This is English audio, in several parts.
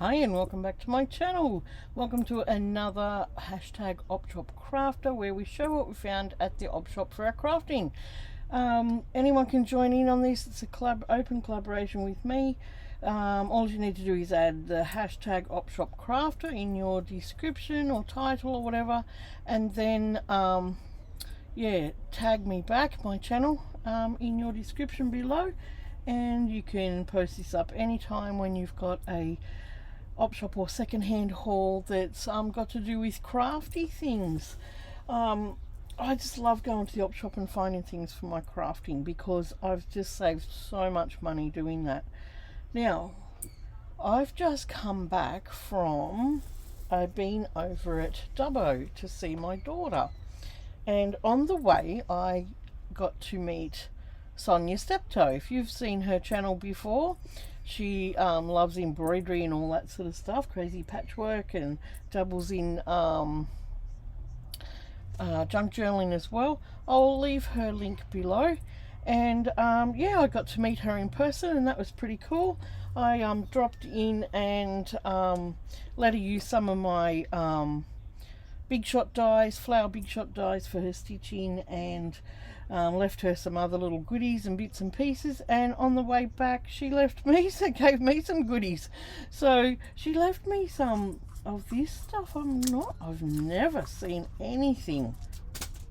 Hi and welcome back to my channel. Welcome to another hashtag OpShopCrafter where we show what we found at the op shop for our crafting. Anyone can join in on this. It's a open collaboration with me. All you need to do is add the hashtag OpShopCrafter in your description or title or whatever, and then tag me back, my channel, in your description below, and you can post this up anytime when you've got a op shop or secondhand haul that's got to do with crafty things. I just love going to the op shop and finding things for my crafting because I've just saved so much money doing that. Now, I've just come back from being over at Dubbo to see my daughter, and on the way I got to meet Sonia Steptoe. If you've seen her channel before, she loves embroidery and all that sort of stuff, crazy patchwork, and dabbles in junk journaling as well. I'll leave her link below. And I got to meet her in person, and that was pretty cool. I dropped in and let her use some of my Big Shot dies, flower Big Shot dies for her stitching, and left her some other little goodies and bits and pieces. And on the way back, she gave me some goodies. So she left me some of this stuff. I've never seen anything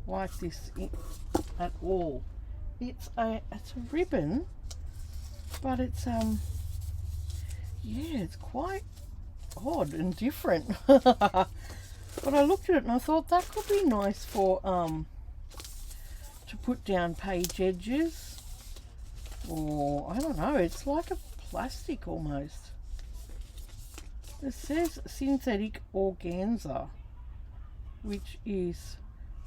like this at all. It's a ribbon, but it's it's quite odd and different. But I looked at it and I thought that could be nice for to put down page edges, or I don't know, it's like a plastic almost. It says synthetic organza, which is,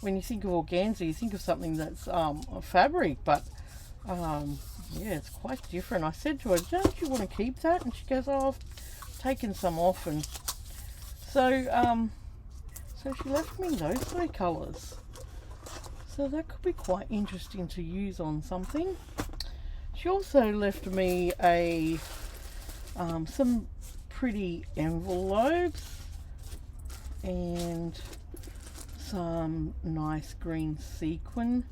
when you think of organza, you think of something that's a fabric, but it's quite different. I said to her, don't you want to keep that? And she goes, oh, I've taken some off. And so she left me those three colours. So that could be quite interesting to use on something. She also left me some pretty envelopes and some nice green sequin,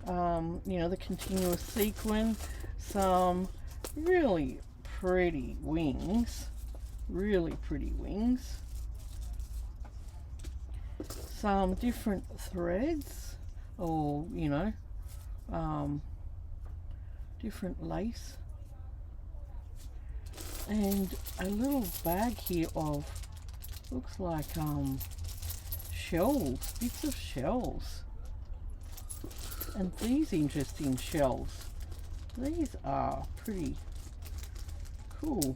the continuous sequin, some really pretty wings, some different threads, or different lace, and a little bag here of, looks like shells, bits of shells, and these interesting shells. These are pretty cool,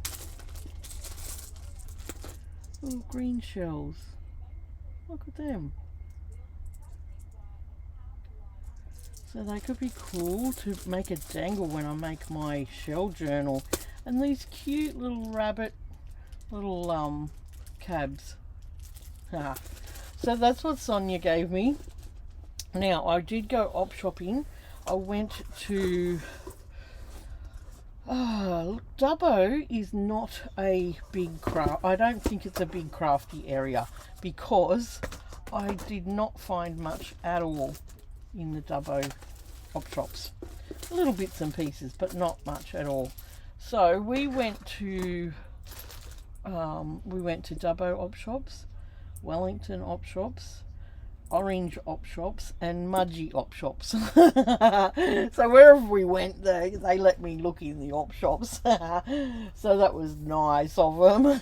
little green shells. Look at them. So they could be cool to make a dangle when I make my shell journal. And these cute little rabbit little cabs. So that's what Sonia gave me. Now, I did go op shopping. I went to Dubbo is not a big craft. I don't think it's a big crafty area, because I did not find much at all in the Dubbo op shops. Little bits and pieces, but not much at all. So we went to Dubbo op shops, Wellington op shops, Orange op shops, and Mudgee op shops. So wherever we went, they let me look in the op shops. So that was nice of them.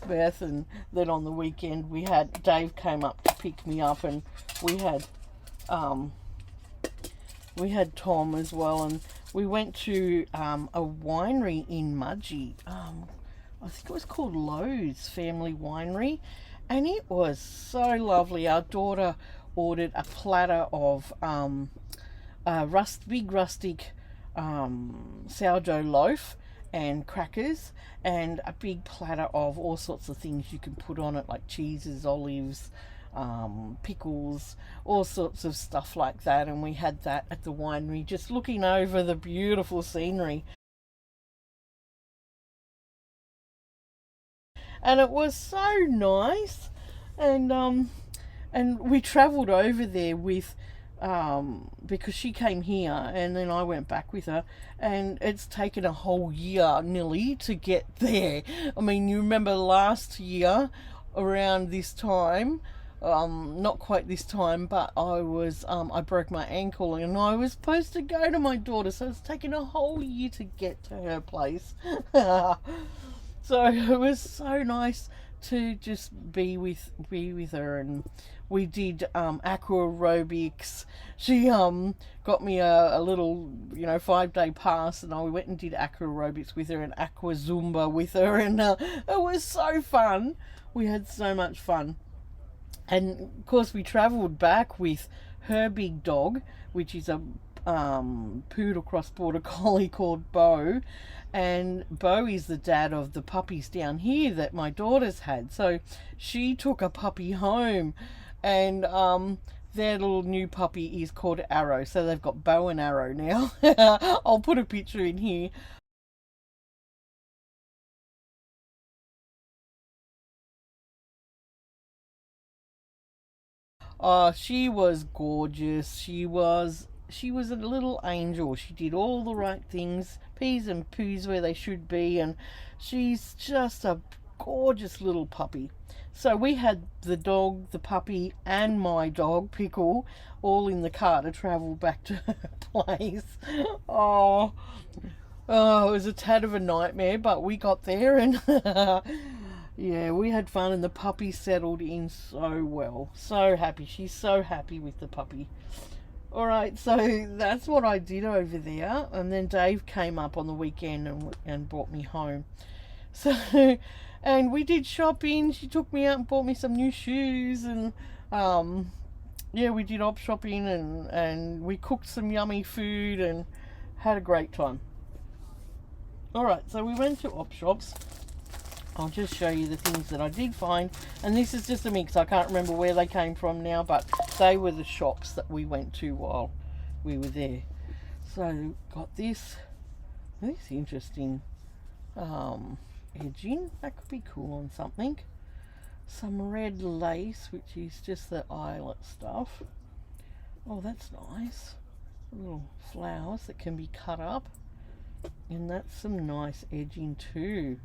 Beth, and then on the weekend Dave came up to pick me up, and we had Tom as well, and we went to a winery in Mudgee. I think it was called Lowe's Family Winery, and it was so lovely. Our daughter ordered a platter of big rustic sourdough loaf and crackers, and a big platter of all sorts of things you can put on it, like cheeses, olives, pickles, all sorts of stuff like that. And we had that at the winery, just looking over the beautiful scenery. and it was so nice. And we travelled over there with because she came here and then I went back with her, and it's taken a whole year nearly to get there. I mean, you remember last year around this time, not quite this time, but I broke my ankle and I was supposed to go to my daughter, so it's taken a whole year to get to her place. So it was so nice to just be with her, and we did aqua aerobics. She got me a little 5-day pass, and I went and did aqua aerobics with her and aqua zumba with her, and it was so fun. We had so much fun. And of course we travelled back with her big dog, which is a poodle cross border collie called Bo, and Bo is the dad of the puppies down here that my daughter's had. So she took a puppy home, and their little new puppy is called Arrow. So they've got Bo and Arrow now. I'll put a picture in here. Oh, she was gorgeous. She was a little angel. She did all the right things, P's and P's where they should be, and she's just a gorgeous little puppy. So we had the dog, the puppy, and my dog, Pickle, all in the car to travel back to her place. Oh, it was a tad of a nightmare, but we got there, and yeah, we had fun, and the puppy settled in so well. So happy. She's so happy with the puppy. Alright, so that's what I did over there, and then Dave came up on the weekend and brought me home. So, and we did shopping. She took me out and bought me some new shoes, and yeah, we did op shopping, and we cooked some yummy food and had a great time. Alright, so we went to op shops. I'll just show you the things that I did find, and this is just a mix. I can't remember where they came from now, but they were the shops that we went to while we were there. So got this interesting edging. That could be cool on something. Some red lace, which is just the eyelet stuff. Oh, that's nice. Little flowers that can be cut up, and that's some nice edging too.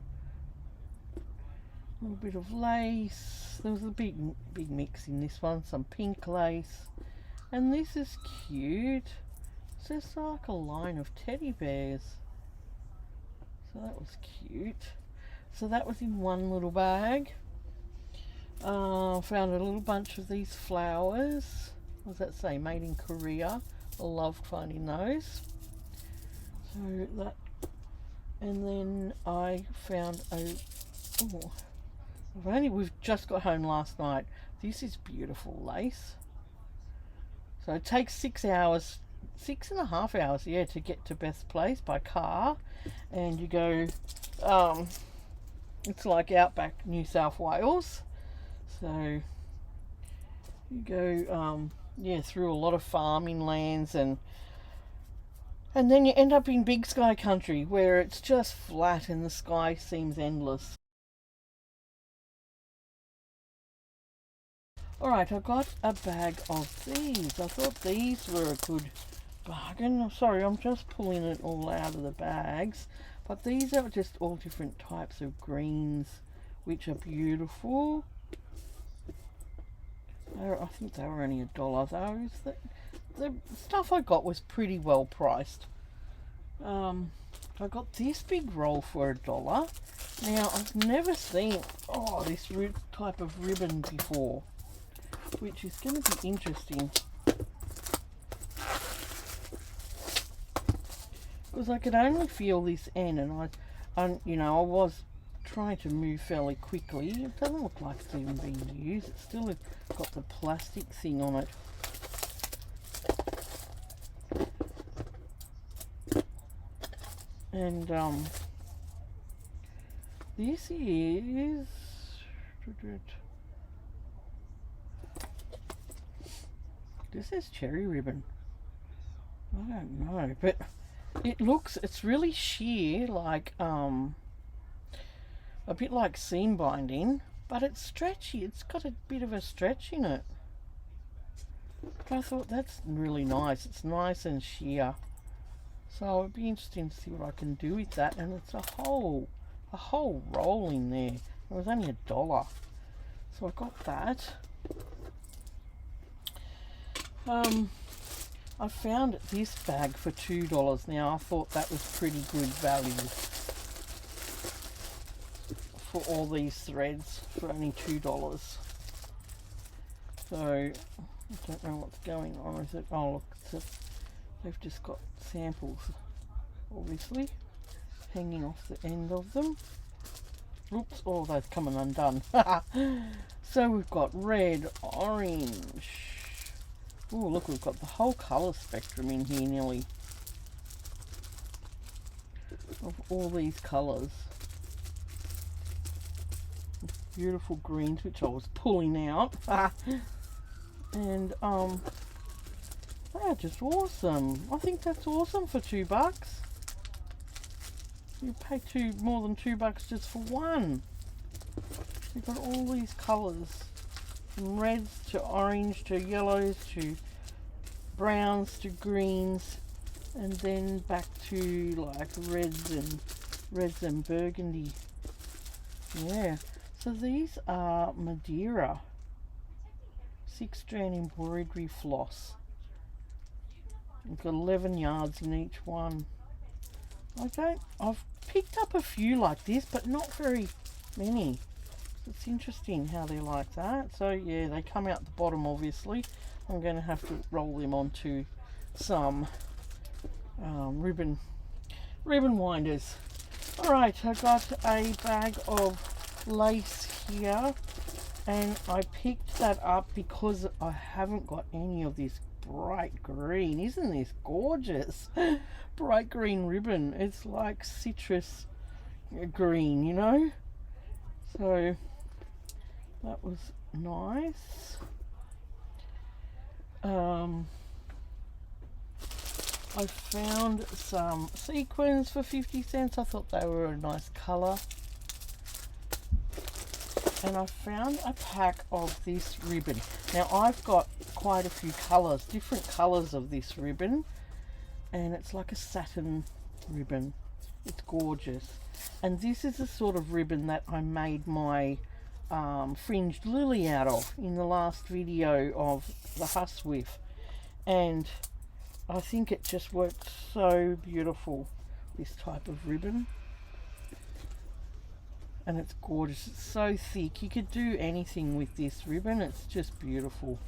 A little bit of lace. There was a big mix in this one. Some pink lace, and this is cute. It's just like a line of teddy bears. So that was cute. So that was in one little bag. Found a little bunch of these flowers. What does that say? Made in Korea. I loved finding those. So that, and then I found we've just got home last night. This is beautiful lace. So it takes 6 hours, 6.5 hours, yeah, to get to Beth's place by car. And you go, it's like outback New South Wales. So you go, yeah, through a lot of farming lands, and then you end up in Big Sky country where it's just flat and the sky seems endless. Alright, I got a bag of these. I thought these were a good bargain. Sorry, I'm just pulling it all out of the bags. But these are just all different types of greens, which are beautiful. I think they were only $1. The stuff I got was pretty well priced. I got this big roll for $1. Now, I've never seen this type of ribbon before, which is going to be interesting, because I could only feel this end, and I was trying to move fairly quickly. It doesn't look like it's even been used. It's still got the plastic thing on it. And this is cherry ribbon. I don't know, but it's really sheer, like a bit like seam binding, but it's stretchy. It's got a bit of a stretch in it. But I thought that's really nice. It's nice and sheer. So it'd be interesting to see what I can do with that. And it's a whole roll in there. It was only $1. So I got that. I found this bag for $2. Now I thought that was pretty good value for all these threads for only $2. So I don't know what's going on with it. Oh look, they've just got samples, obviously, hanging off the end of them. Oops, oh, that's coming undone. So we've got red, orange. Oh, look, we've got the whole colour spectrum in here nearly. Of all these colours. Beautiful greens, which I was pulling out. And, they are just awesome. I think that's awesome for $2. You pay more than $2 just for one. You've got all these colours, from reds to orange to yellows to browns to greens, and then back to like reds and burgundy. Yeah. So these are Madeira 6-strand embroidery floss. We've got 11 yards in each one. I've picked up a few like this, but not very many. It's interesting how they're like that. So yeah, they come out the bottom obviously. I'm going to have to roll them onto some ribbon winders. Alright, I got a bag of lace here, and I picked that up because I haven't got any of this bright green. Isn't this gorgeous? Bright green ribbon. It's like citrus green, you know. So that was nice. I found some sequins for 50 cents. I thought they were a nice colour. And I found a pack of this ribbon. Now I've got quite a few colours, different colours of this ribbon, and it's like a satin ribbon. It's gorgeous. And this is the sort of ribbon that I made my fringed lily out of in the last video of the huss with, and I think it just worked so beautiful, this type of ribbon. And it's gorgeous. It's so thick. You could do anything with this ribbon. It's just beautiful.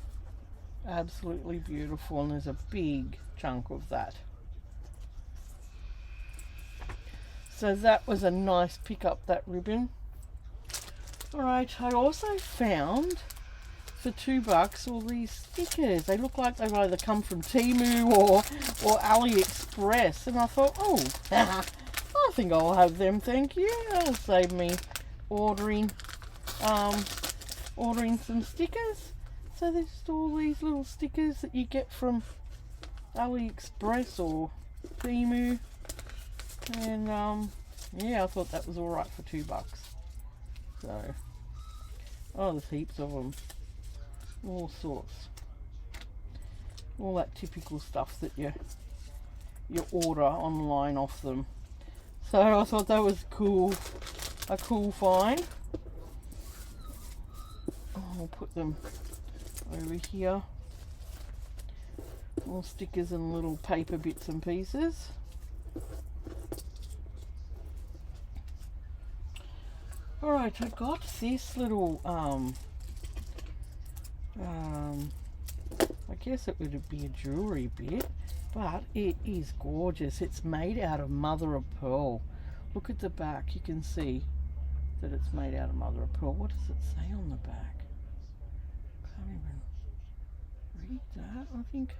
Absolutely beautiful. And there's a big chunk of that. So that was a nice pick up, that ribbon. Alright, I also found for $2 all these stickers. They look like they've either come from Temu or AliExpress. And I thought, oh, I think I'll have them, thank you. That'll save me ordering some stickers. So there's just all these little stickers that you get from AliExpress or Temu. And yeah, I thought that was alright for $2. So, oh, there's heaps of them. All sorts. All that typical stuff that you order online off them. So I thought that was cool, a cool find. I'll put them over here. All stickers and little paper bits and pieces. Alright, I got this little, I guess it would be a jewellery bit, but it is gorgeous. It's made out of mother of pearl. Look at the back, you can see that it's made out of mother of pearl. What does it say on the back? Can't even read that. I think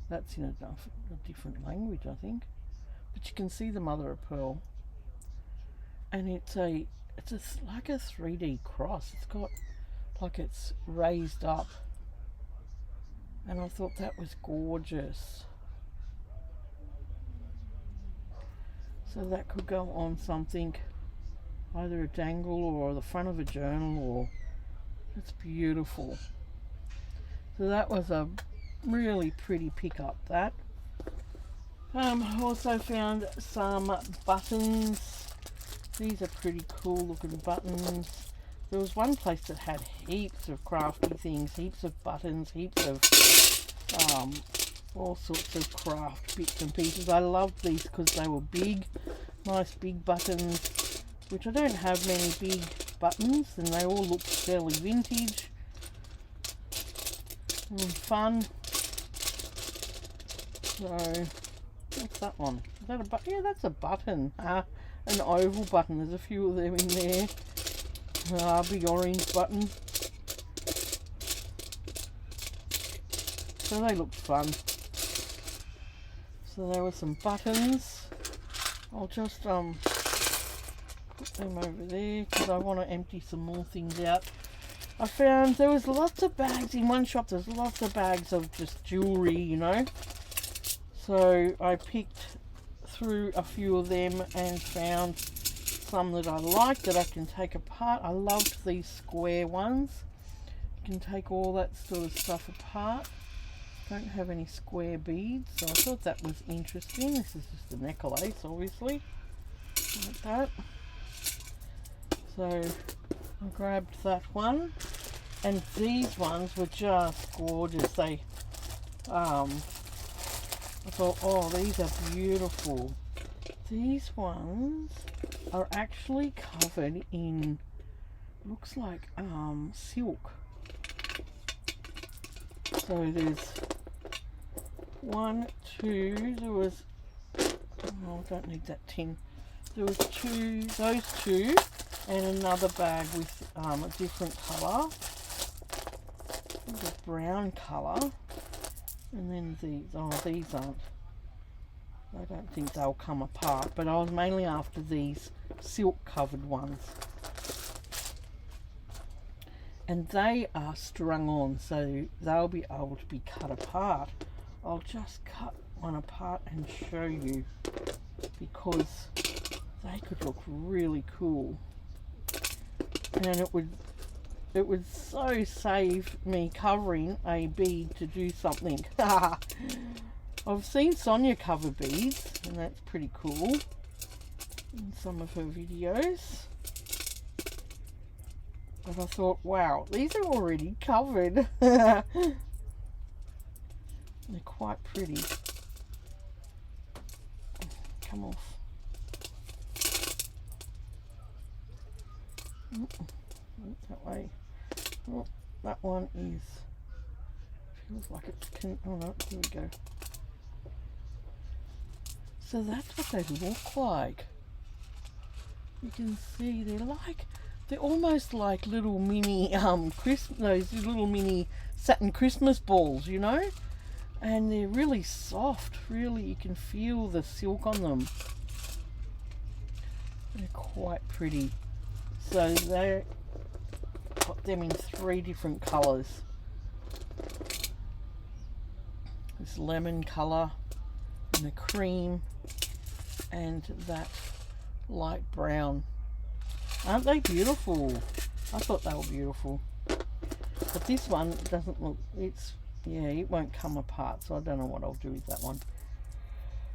that's in a different language, I think. But you can see the mother of pearl. And it's like a 3D cross. It's got like it's raised up, and I thought that was gorgeous. So that could go on something, either a dangle or the front of a journal, or it's beautiful. So that was a really pretty pickup, that. I also found some buttons. These are pretty cool looking buttons. There was one place that had heaps of crafty things, heaps of buttons, heaps of all sorts of craft bits and pieces. I loved these because they were big, nice big buttons, which I don't have many big buttons, and they all look fairly vintage and fun. So what's that one? Is that a button? Yeah, that's a button. An oval button. There's a few of them in there. Big orange button. So they looked fun. So there were some buttons. I'll just put them over there because I want to empty some more things out. I found there was lots of bags in one shop. There's lots of bags of just jewellery, you know. So I picked through a few of them and found some that I like that I can take apart. I loved these square ones. You can take all that sort of stuff apart. Don't have any square beads, so I thought that was interesting. This is just a necklace, obviously, like that. So I grabbed that one, and these ones were just gorgeous. They I thought, oh, these are beautiful. These ones are actually covered in, looks like silk. So there's 1, 2, there was, oh, I don't need that tin. There was those two, and another bag with a different colour, a brown colour. And then these, oh, these aren't, I don't think they'll come apart, but I was mainly after these silk covered ones. And they are strung on, so they'll be able to be cut apart. I'll just cut one apart and show you, because they could look really cool. And it would so save me covering a bead to do something. I've seen Sonia cover beads, and that's pretty cool in some of her videos. But I thought, wow, these are already covered. They're quite pretty. Come off. That way. Oh, that one is, feels like it's, oh no, here we go. So that's what they look like. You can see they're almost like little mini those little mini satin Christmas balls, you know, and they're really soft. Really, you can feel the silk on them. They're quite pretty. So they're got them in 3 different colours. This lemon colour, and the cream, and that light brown. Aren't they beautiful? I thought they were beautiful. But this one doesn't look, it's, yeah, it won't come apart, so I don't know what I'll do with that one.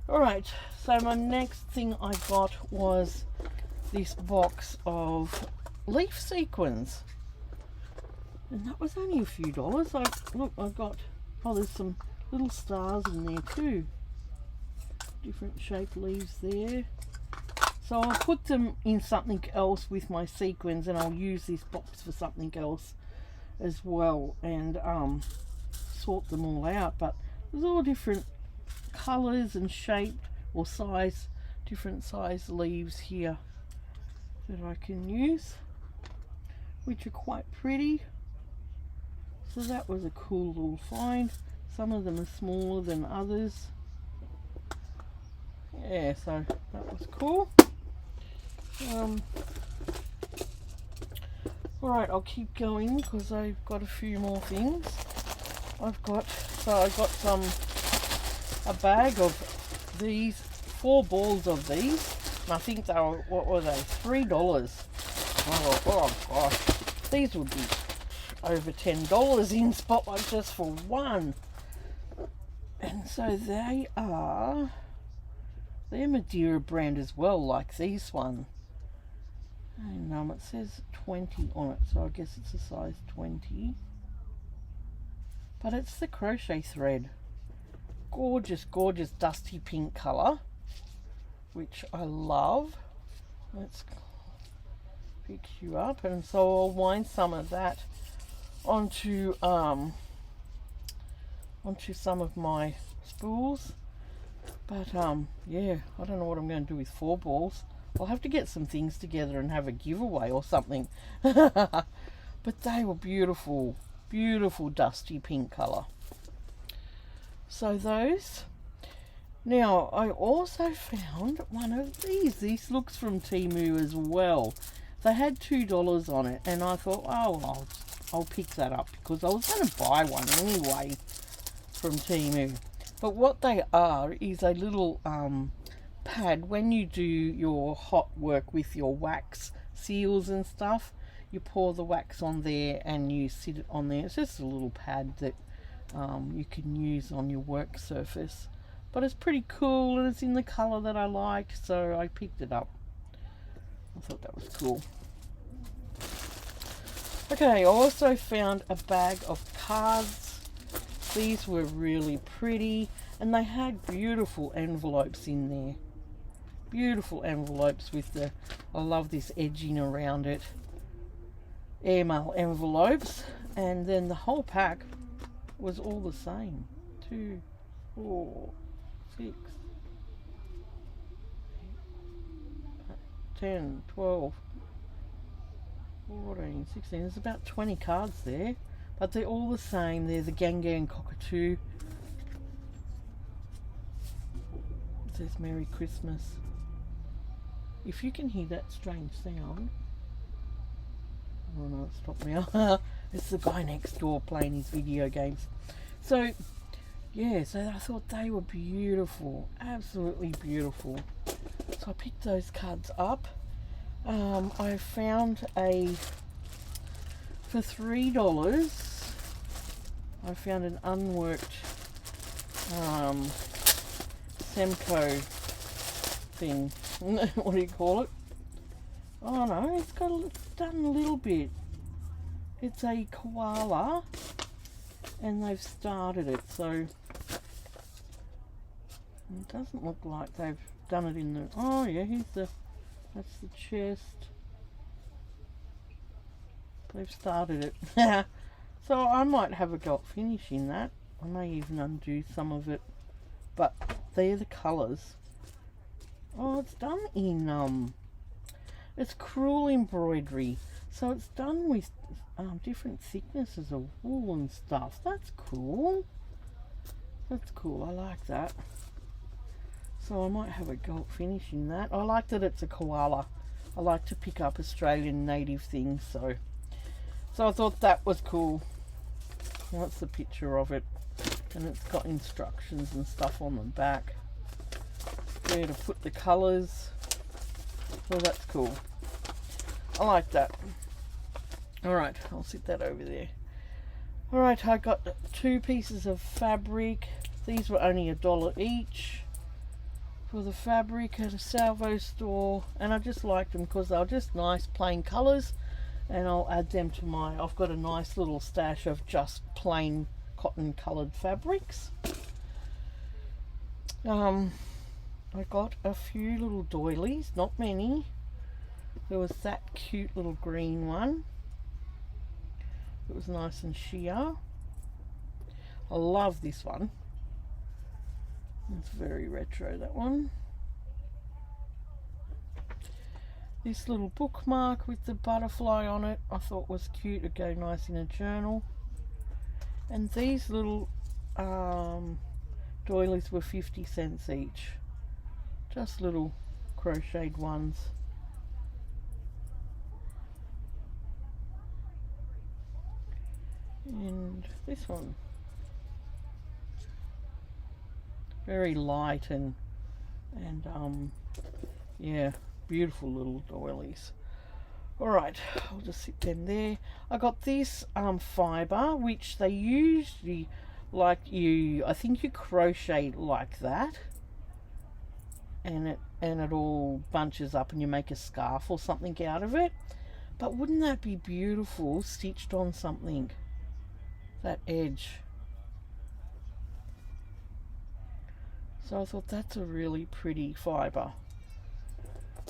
Alright, so my next thing I got was this box of leaf sequins. And that was only a few dollars. Look, I got, oh, there's some little stars in there too. Different shaped leaves there. So I'll put them in something else with my sequins, and I'll use this box for something else as well, and sort them all out. But there's all different colours and shape or size, different size leaves here that I can use, which are quite pretty. So that was a cool little find. Some of them are smaller than others. Yeah, so that was cool. Alright, I'll keep going because I've got a few more things. I got a bag of these, 4 balls of these. And I think they were, what were they, $3. I thought, oh gosh, these would be over $10 in Spotlight just for one. And so they're Madeira brand as well, like these one. And it says 20 on it, so I guess it's a size 20. But it's the crochet thread. Gorgeous, gorgeous dusty pink colour, which I love. Let's pick you up, and so I'll wind some of that onto some of my spools. But yeah, I don't know what I'm going to do with 4 balls. I'll have to get some things together and have a giveaway or something. But they were beautiful, beautiful dusty pink colour. So those. Now I also found one of these. This looks from Temu as well. They had $2 on it, and I thought, oh well, I'll pick that up because I was going to buy one anyway from Temu. But what they are is a little pad. When you do your hot work with your wax seals and stuff, you pour the wax on there and you sit it on there. It's just a little pad that you can use on your work surface. But it's pretty cool, and it's in the colour that I like, so I picked it up. I thought that was cool. Okay, I also found a bag of cards. These were really pretty, and they had beautiful envelopes in there. Beautiful envelopes with the, I love this edging around it. Airmail envelopes, and then the whole pack was all the same. 2, 4, 6, 10, 12, 14, 16. There's about 20 cards there, but they're all the same. There's a Gangan Cockatoo. It says Merry Christmas. If you can hear that strange sound, oh no, it stopped now. It's the guy next door playing his video games. So yeah, so I thought they were beautiful, absolutely beautiful. So I picked those cards up. I found for $3, I found an unworked Semco thing. What do you call it? Oh no, it's done a little bit. It's a koala, and they've started it, so it doesn't look like they've done it in the, oh yeah, that's the chest. They've started it. So I might have a go at finishing that. I may even undo some of it, but they're the colours. Oh, it's done in it's crewel embroidery, so it's done with different thicknesses of wool and stuff. That's cool. That's cool. I like that. So I might have a go at finishing that. I like that it's a koala. I like to pick up Australian native things, so I thought that was cool. That's the picture of it, and it's got instructions and stuff on the back where to put the colours. So that's cool. I like that. Alright, I'll sit that over there. Alright, I got 2 pieces of fabric. These were only $1 each for the fabric at a salvo store, and I just liked them because they were just nice plain colours, and I'll add them to my, I've got a nice little stash of just plain cotton coloured fabrics. I got a few little doilies, not many. There was that cute little green one. It was nice and sheer. I love this one. It's very retro, that one. This little bookmark with the butterfly on it, I thought was cute. It'd go nice in a journal. And these little doilies were 50 cents each. Just little crocheted ones. And this one, very light and Yeah, beautiful little doilies. Alright, I'll just sit them there. I got this fibre, which they usually like I think you crochet like that, and it all bunches up and you make a scarf or something out of it. But wouldn't that be beautiful stitched on something? That edge. So I thought that's a really pretty fibre.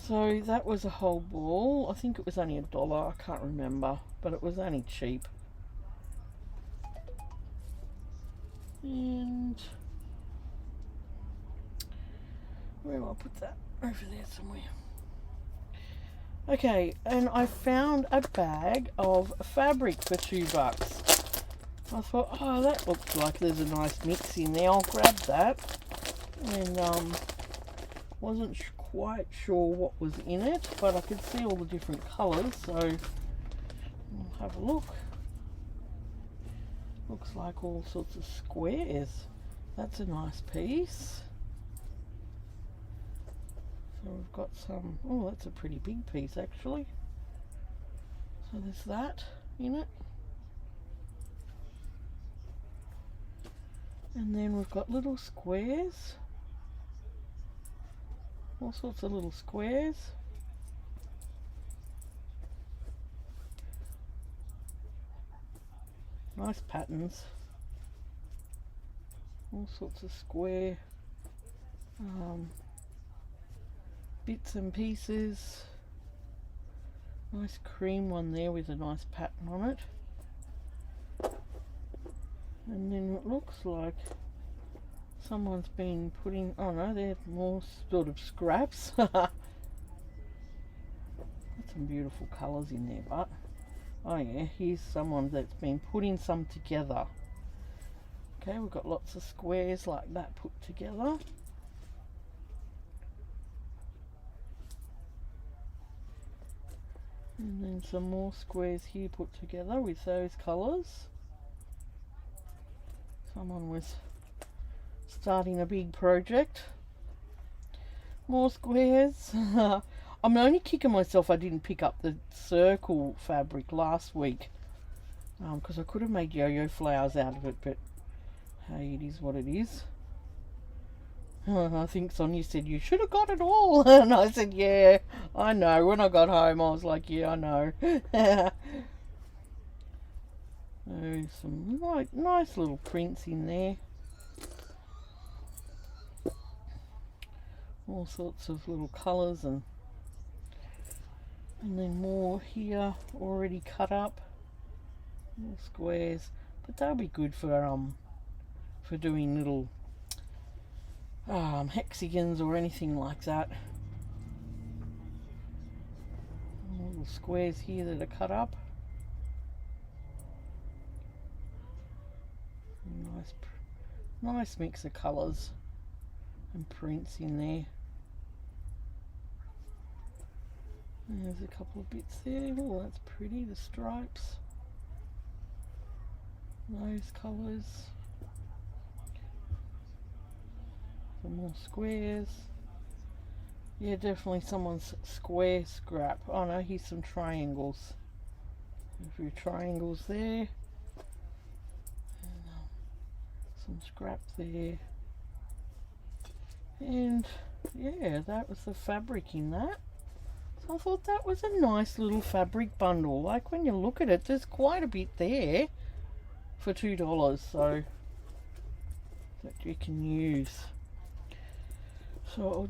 So that was a whole ball. I think it was only $1. I can't remember, but it was only cheap. And where do I put that? Over there somewhere. Okay, and I found a bag of fabric for $2. I thought, oh, that looks like there's a nice mix in there. I'll grab that. And wasn't quite sure what was in it, but I could see all the different colours, so I'll have a look. Looks like all sorts of squares. That's a nice piece. So we've got some, oh, that's a pretty big piece actually. So there's that in it. And then we've got little squares. All sorts of little squares. Nice patterns. All sorts of square bits and pieces. Nice cream one there with a nice pattern on it. And then it looks like someone's been putting, oh no, they're more sort of scraps. Got some beautiful colours in there, but oh yeah, here's someone that's been putting some together. Okay, we've got lots of squares like that put together. And then some more squares here put together with those colours. Someone was starting a big project. More squares. I'm only kicking myself I didn't pick up the circle fabric last week, because I could have made yo-yo flowers out of it, but hey, it is what it is. I think Sonia said, you should have got it all. And I said, yeah, I know. When I got home, I was like, yeah, I know. There's some nice little prints in there. All sorts of little colours and then more here already cut up. Little squares. But they'll be good for doing little hexagons or anything like that. Little squares here that are cut up. Nice mix of colours and prints in there. And there's a couple of bits there. Oh, that's pretty, the stripes. Those colours. Some more squares. Yeah, definitely someone's square scrap. Oh no, here's some triangles. A few triangles there. And, some scrap there. And yeah, that was the fabric in that. So I thought that was a nice little fabric bundle. Like when you look at it, there's quite a bit there for $2, so that you can use. So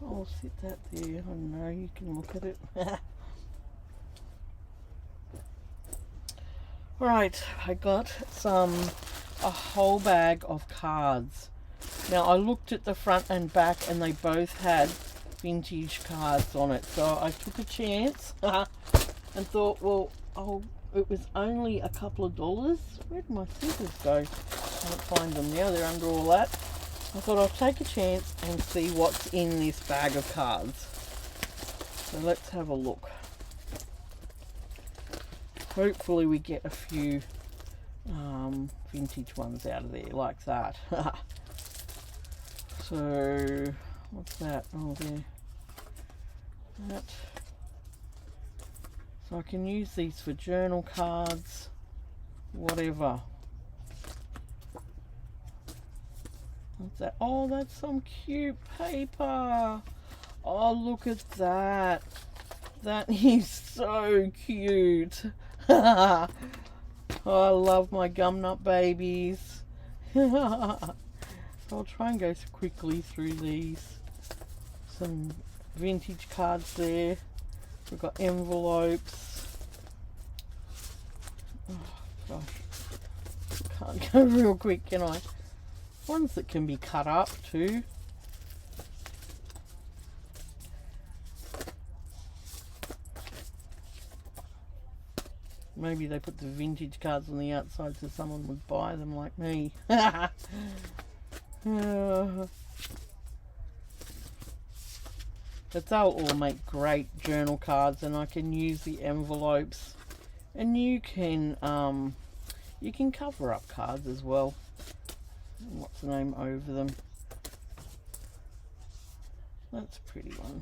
I'll sit that there. I know you can look at it. Right, I got a whole bag of cards. Now I looked at the front and back and they both had vintage cards on it, so I took a chance and thought, well, it was only a couple of dollars. Where'd my scissors go? I can't find them now, they're under all that. I thought I'll take a chance and see what's in this bag of cards. So let's have a look. Hopefully we get a few vintage ones out of there like that. So what's that? Oh, there. that. So I can use these for journal cards, whatever. What's that? Oh, that's some cute paper. Oh, look at that. That is so cute. Oh, I love my gum nut babies. I'll try and go quickly through these. Some vintage cards there. We've got envelopes. Oh gosh, can't go real quick, can I? Ones that can be cut up too. Maybe they put the vintage cards on the outside so someone would buy them like me. But they'll all make great journal cards, and I can use the envelopes, and you can cover up cards as well. What's the name over them? That's a pretty one.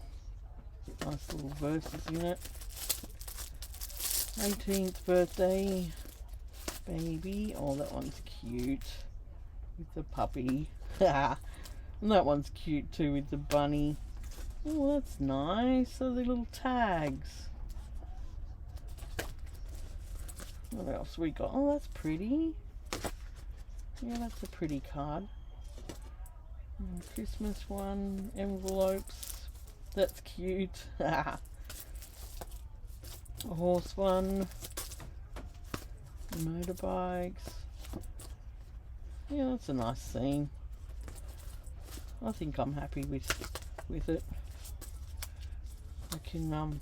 Nice little verses in it. 18th birthday baby. Oh, that one's cute with the puppy. And that one's cute too with the bunny. Oh, that's nice. So the little tags. What else we got? Oh, that's pretty. Yeah, that's a pretty card. Christmas one. Envelopes. That's cute. A horse one. Motorbikes. Yeah, that's a nice scene. I think I'm happy with it. I can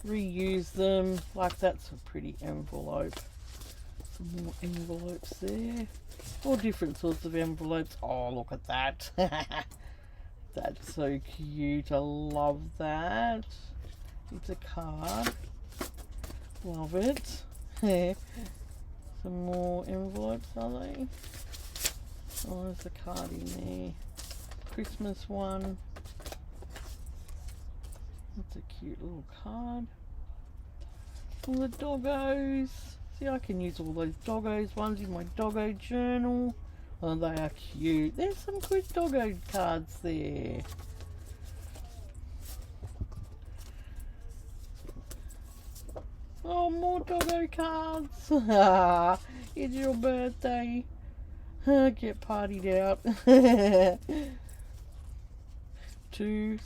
reuse them. Like, that's a pretty envelope. Some more envelopes there. All different sorts of envelopes. Oh, look at that. That's so cute. I love that. It's a card. Love it. Some more envelopes, are they? Oh, there's a card in there. Christmas one. That's a cute little card. All the doggos. See, I can use all those doggos ones in my doggo journal. Oh, they are cute. There's some good doggo cards there. Oh, more doggo cards. It's your birthday. Get partied out. See,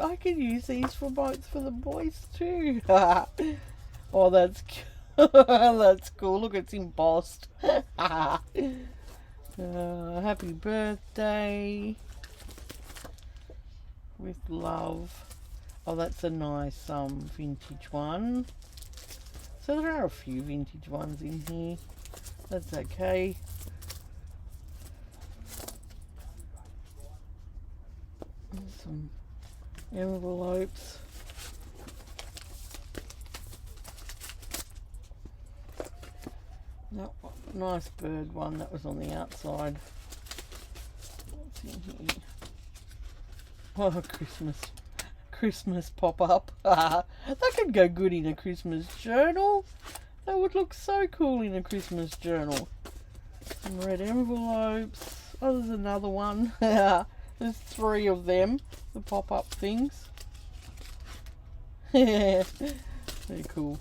I could use these for both for the boys too. Oh, that's cute. That's cool. Look, it's embossed. Happy birthday with love. Oh, that's a nice vintage one. So there are a few vintage ones in here. That's okay. Some envelopes. That one, nice bird one that was on the outside. What's in here? Oh, Christmas pop-up. That could go good in a Christmas journal. That would look so cool in a Christmas journal. Some red envelopes. Oh, there's another one. There's 3 of them, the pop-up things. Very cool.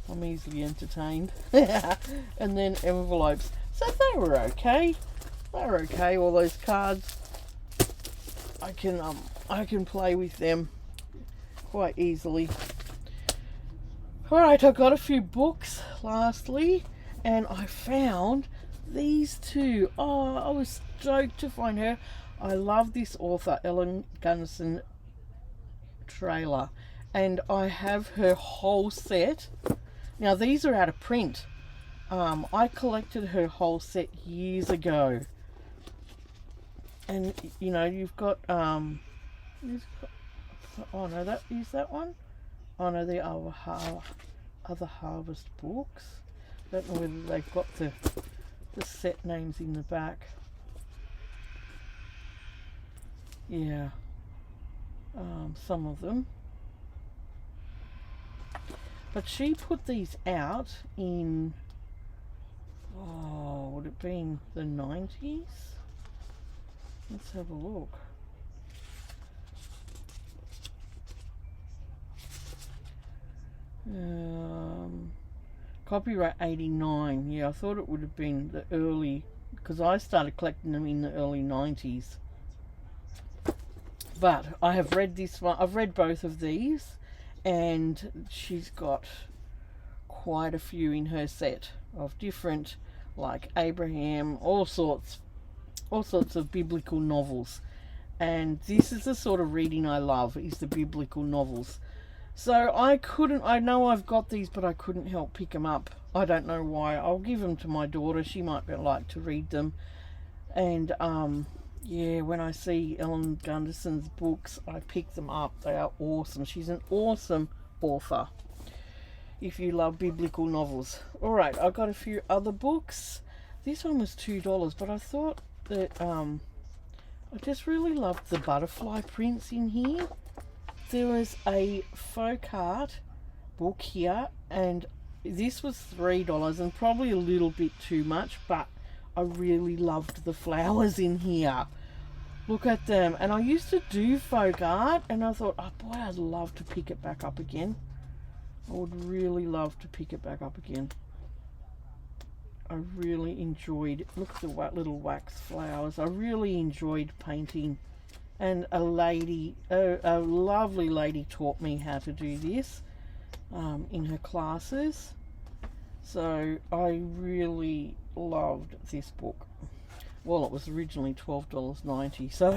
I'm easily entertained. And then envelopes. So they were okay. They were okay, all those cards. I can play with them quite easily. Alright, I got a few books lastly, and I found these 2. Oh, I was stoked to find her. I love this author, Ellen Gunnison Trailer, and I have her whole set. Now these are out of print. I collected her whole set years ago, and you know, you've got oh no, that is that one. Oh no, the other Harvest books. Don't know whether they've got the set names in the back. Yeah, some of them. But she put these out in, oh, would it been the 90s? Let's have a look. Copyright 89. Yeah, I thought it would have been the early, because I started collecting them in the early 90s. But I have read this one. I've read both of these, and she's got quite a few in her set of different, like Abraham, all sorts of biblical novels. And this is the sort of reading I love, is the biblical novels. So I know I've got these, but I couldn't help pick them up. I don't know why. I'll give them to my daughter. She might like to read them. And yeah, when I see Ellen Gunderson's books, I pick them up. They are awesome. She's an awesome author, if you love biblical novels. Alright, I've got a few other books. This one was $2, but I thought that I just really loved the butterfly prints in here. There was a folk art book here, and this was $3, and probably a little bit too much, but I really loved the flowers in here. Look at them. And I used to do folk art, and I thought, oh boy, I'd love to pick it back up again. I would really love to pick it back up again. I really enjoyed, look at the little wax flowers. I really enjoyed painting. And a lovely lady taught me how to do this in her classes. So I really loved this book. Well, it was originally $12.90, so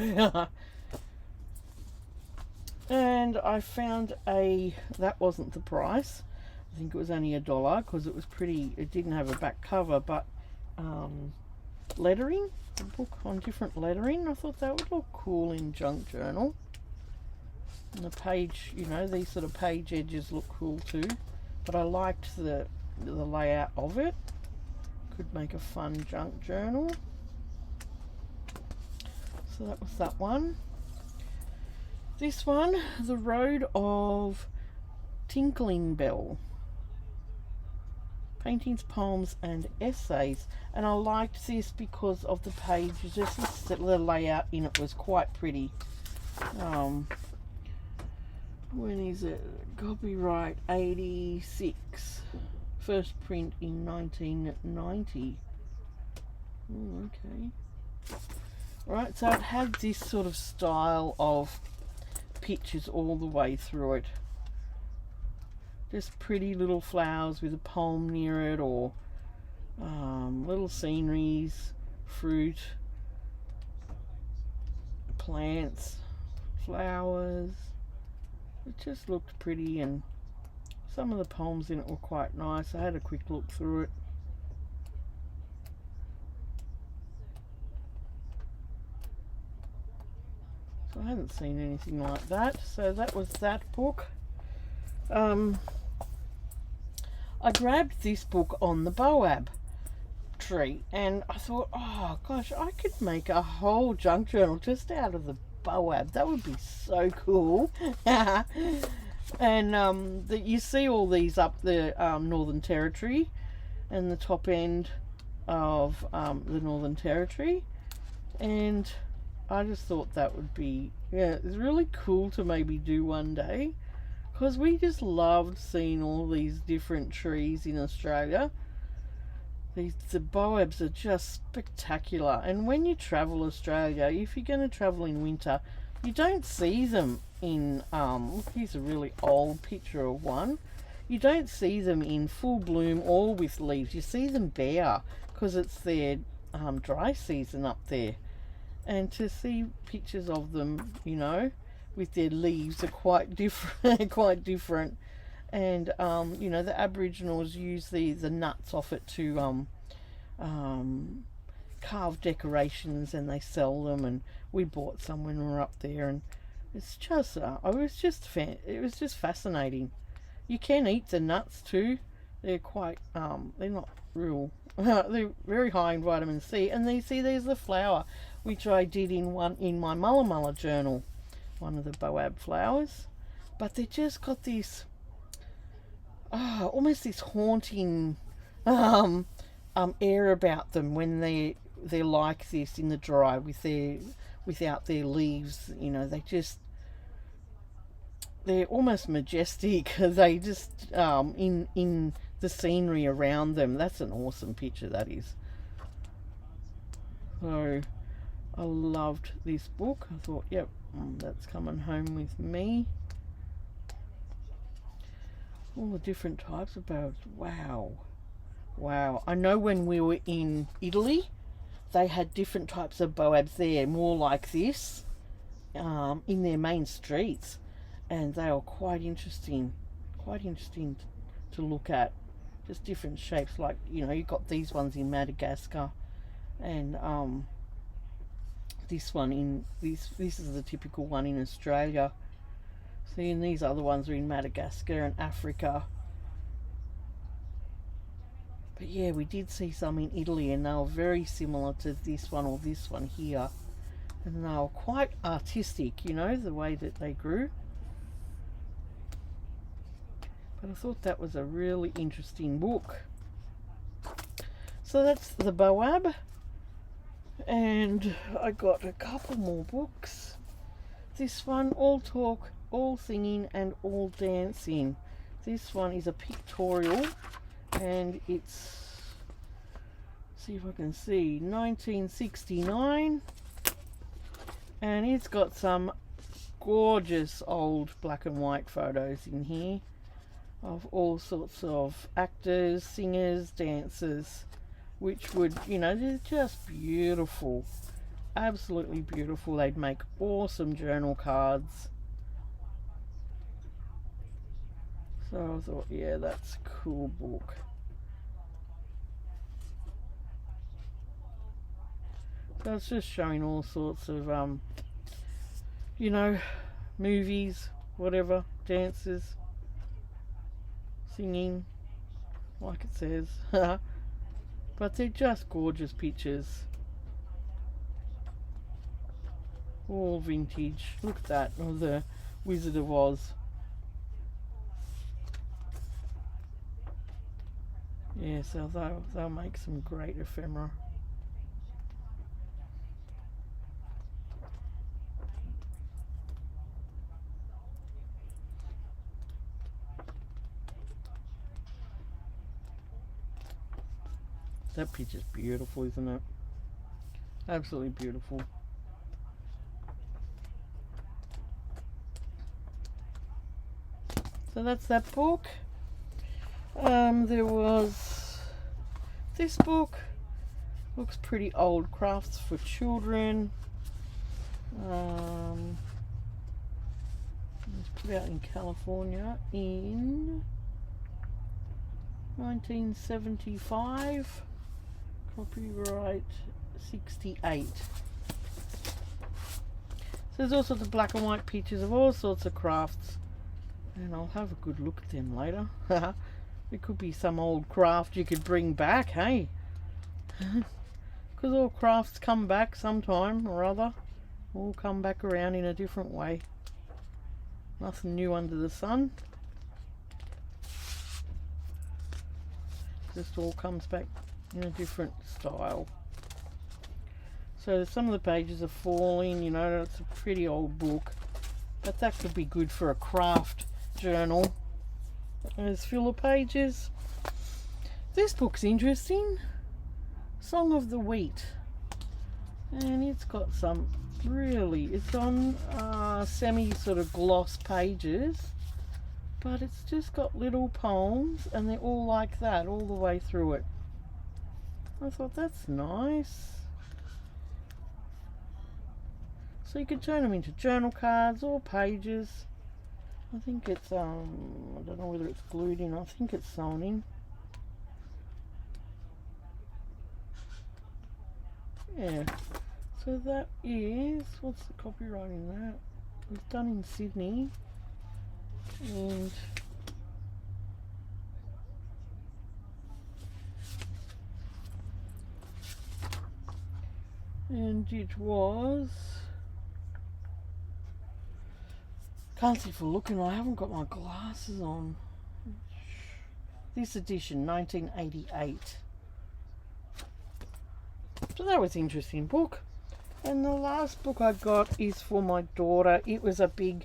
and I found that wasn't the price. I think it was only $1 because it was pretty. It didn't have a back cover, but lettering, a book on different lettering. I thought that would look cool in junk journal. And the page, you know, these sort of page edges look cool too. But I liked the layout of it. Could make a fun junk journal. So that was that one. This one, The Road of Tinkling Bell. Paintings, poems and essays. And I liked this because of the pages. Just the layout in it was quite pretty. When is it? Copyright 86. First print in 1990. Oh, okay. Right, so it had this sort of style of pictures all the way through it. Just pretty little flowers with a poem near it, or little sceneries, fruit, plants, flowers. It just looked pretty, and some of the poems in it were quite nice. I had a quick look through it. So I haven't seen anything like that. So that was that book. I grabbed this book on the Boab tree, and I thought, oh gosh, I could make a whole junk journal just out of the Boab. That would be so cool. And you see all these up the Northern Territory and the top end of the Northern Territory, and I just thought that would be, yeah, it's really cool to maybe do one day, because we just loved seeing all these different trees in Australia. The Boabs are just spectacular, and when you travel Australia, if you're going to travel in winter, you don't see them in, look, here's a really old picture of one. You don't see them in full bloom or with leaves. You see them bare because it's their dry season up there. And to see pictures of them, you know, with their leaves are quite different, And you know, the Aboriginals use the nuts off it to carve decorations, and they sell them. And we bought some when we were up there, and it's just it was just fascinating. You can eat the nuts too. They're quite they're not real. They're very high in vitamin C. And there's the flower, which I did in my Mulla Mulla journal one of the boab flowers. But they just got this, almost this haunting air about them when they're like this in the dry without their leaves. You know, they're almost majestic. They just in the scenery around them. That's an awesome picture, that is. So I loved this book. I thought, yep, that's coming home with me. All the different types of boabs. Wow. I know when we were in Italy, they had different types of boabs there, more like this, in their main streets. And they were quite interesting to look at. Just different shapes, like, you know, you've got these ones in Madagascar, and this one in this is the typical one in Australia. See, and these other ones are in Madagascar and Africa. But yeah, we did see some in Italy, and they were very similar to this one or this one here. And they were quite artistic, you know, the way that they grew. But I thought that was a really interesting book. So that's the boab. And I got a couple more books. This one, All Talk, All Singing and All Dancing. This one is a pictorial, and it's, see if I can see, 1969, and it's got some gorgeous old black and white photos in here of all sorts of actors, singers, dancers, which would, you know, they're just beautiful, absolutely beautiful. They'd make awesome journal cards. So I thought, yeah, that's a cool book. So it's just showing all sorts of, you know, movies, whatever, dances, singing, like it says. But they're just gorgeous pictures. All vintage. Look at that, of the Wizard of Oz. Yeah, so they'll make some great ephemera. That picture's beautiful, isn't it? Absolutely beautiful. So that's that book. There was this book. Looks pretty old. Crafts for Children. It was put out in California in 1975. Copyright 68. So there's also the black and white pictures of all sorts of crafts, and I'll have a good look at them later. It could be some old craft you could bring back, hey? Because all crafts come back sometime or other. All come back around in a different way. Nothing new under the sun. Just all comes back in a different style. So some of the pages are falling, you know, it's a pretty old book, but that could be good for a craft journal. There's filler pages. This book's interesting. Song of the Wheat, and it's got some really, it's on semi sort of gloss pages, but it's just got little poems, and they're all like that all the way through it. I thought that's nice. So you could turn them into journal cards or pages. I think it's I don't know whether it's glued in. I think it's sewn in. Yeah. So that is, what's the copyright in that? It was done in Sydney, and it was Can't see for looking. I haven't got my glasses on. This edition, 1988. So that was an interesting book. And the last book I got is for my daughter. It was the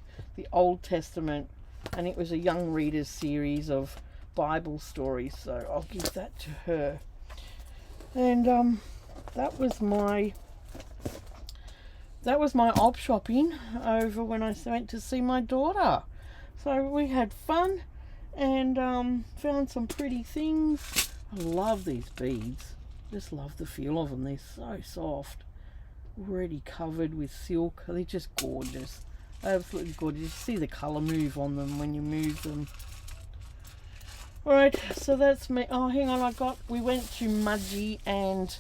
Old Testament, and it was a young readers series of Bible stories. So I'll give that to her. And that was my op shopping over when I went to see my daughter. So we had fun and found some pretty things. I love these beads. Just love the feel of them. They're so soft. Already covered with silk. They're just gorgeous. Absolutely gorgeous. You see the colour move on them when you move them. Alright, so that's me. Oh, hang on, we went to Mudgee and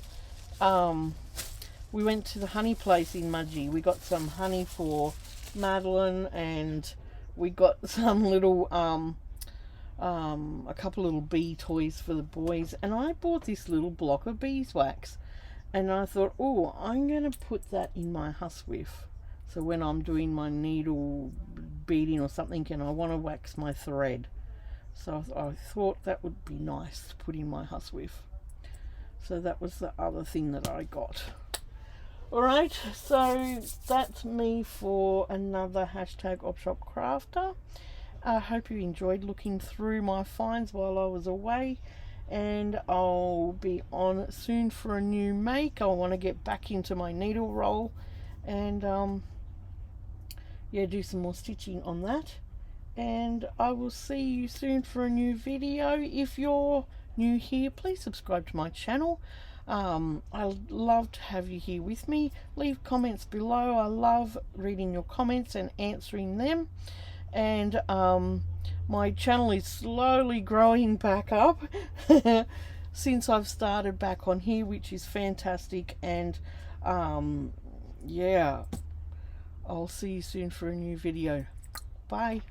we went to the honey place in Mudgee. We got some honey for Madeline, and we got some little a couple little bee toys for the boys, and I bought this little block of beeswax, and I thought, oh, I'm going to put that in my huswife, so when I'm doing my needle beading or something and I want to wax my thread. So I thought that would be nice to put in my huswife. So that was the other thing that I got. Alright, so that's me for another #OpShopCrafter. I hope you enjoyed looking through my finds while I was away, and I'll be on soon for a new make. I want to get back into my needle roll and yeah, do some more stitching on that. And I will see you soon for a new video. If you're new here, please subscribe to my channel. I'd love to have you here with me. Leave comments below. I love reading your comments and answering them. And my channel is slowly growing back up since I've started back on here, which is fantastic. And yeah, I'll see you soon for a new video. Bye.